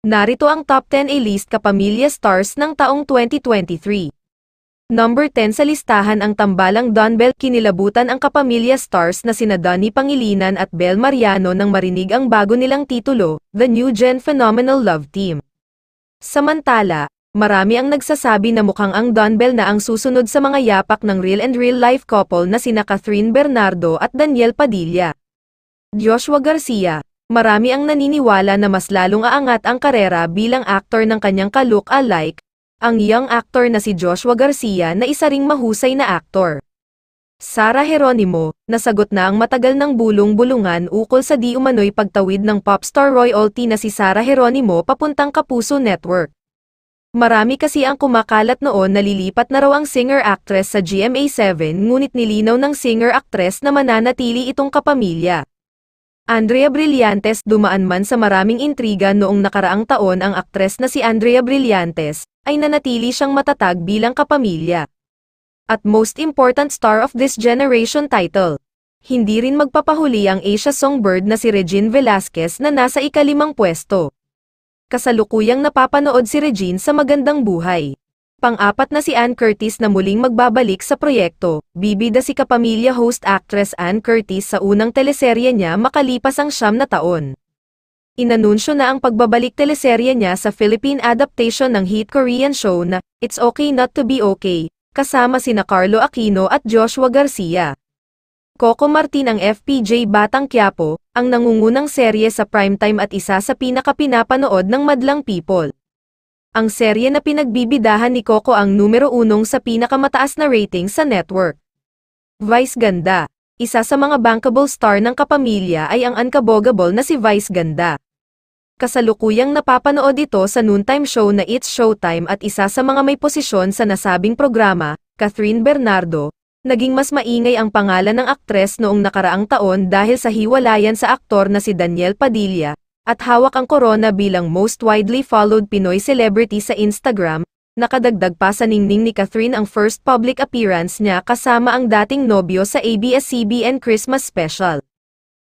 Narito ang top 10 A-list kapamilya stars ng taong 2023. Number 10 sa listahan ang tambalang Don Bell. Kinilabutan ang kapamilya stars na sina Donnie Pangilinan at Bel Mariano nang marinig ang bago nilang titulo, The New Gen Phenomenal Love Team. Samantala, marami ang nagsasabi na mukhang ang Don Bell na ang susunod sa mga yapak ng real and real life couple na sina Catherine Bernardo at Daniel Padilla. Joshua Garcia. Marami ang naniniwala na mas lalong aangat ang karera bilang aktor ng kanyang ka-look-alike, ang young actor na si Joshua Garcia na isa ring mahusay na aktor. Sara Geronimo, nasagot na ang matagal ng bulong-bulungan ukol sa di umano'y pagtawid ng popstar royalty na si Sara Geronimo papuntang Kapuso Network. Marami kasi ang kumakalat noon na lilipat na raw ang singer-actress sa GMA7 ngunit nilinaw ng singer-actress na mananatili itong kapamilya. Andrea Brillantes. Dumaan man sa maraming intriga noong nakaraang taon ang aktres na si Andrea Brillantes, ay nanatili siyang matatag bilang kapamilya. At most important star of this generation title. Hindi rin magpapahuli ang Asia songbird na si Regine Velasquez na nasa ika-5 pwesto. Kasalukuyang napapanood si Regine sa Magandang Buhay. Pang-apat na si Ann Curtis na muling magbabalik sa proyekto. Bibida si kapamilya host actress Ann Curtis sa unang teleserye niya makalipas ang 9 na taon. Inanunsyo na ang pagbabalik teleserye niya sa Philippine adaptation ng hit Korean show na It's Okay Not to Be Okay, kasama sina Carlo Aquino at Joshua Garcia. Coco Martin. Ang FPJ Batang Quiapo, ang nangungunang serye sa primetime at isa sa pinakapinapanood ng madlang people. Ang serye na pinagbibidahan ni Coco ang numero 1 sa pinakamataas na rating sa network. Vice Ganda. Isa sa mga bankable star ng kapamilya ay ang unkabogable na si Vice Ganda. Kasalukuyang napapanood ito sa noontime show na It's Showtime at isa sa mga may posisyon sa nasabing programa, Catherine Bernardo. Naging mas maingay ang pangalan ng aktres noong nakaraang taon dahil sa hiwalayan sa aktor na si Daniel Padilla, at hawak ang corona bilang most widely followed Pinoy celebrity sa Instagram. Nakadagdag pa sa ningning ni Catherine ang first public appearance niya kasama ang dating nobyo sa ABS-CBN Christmas special.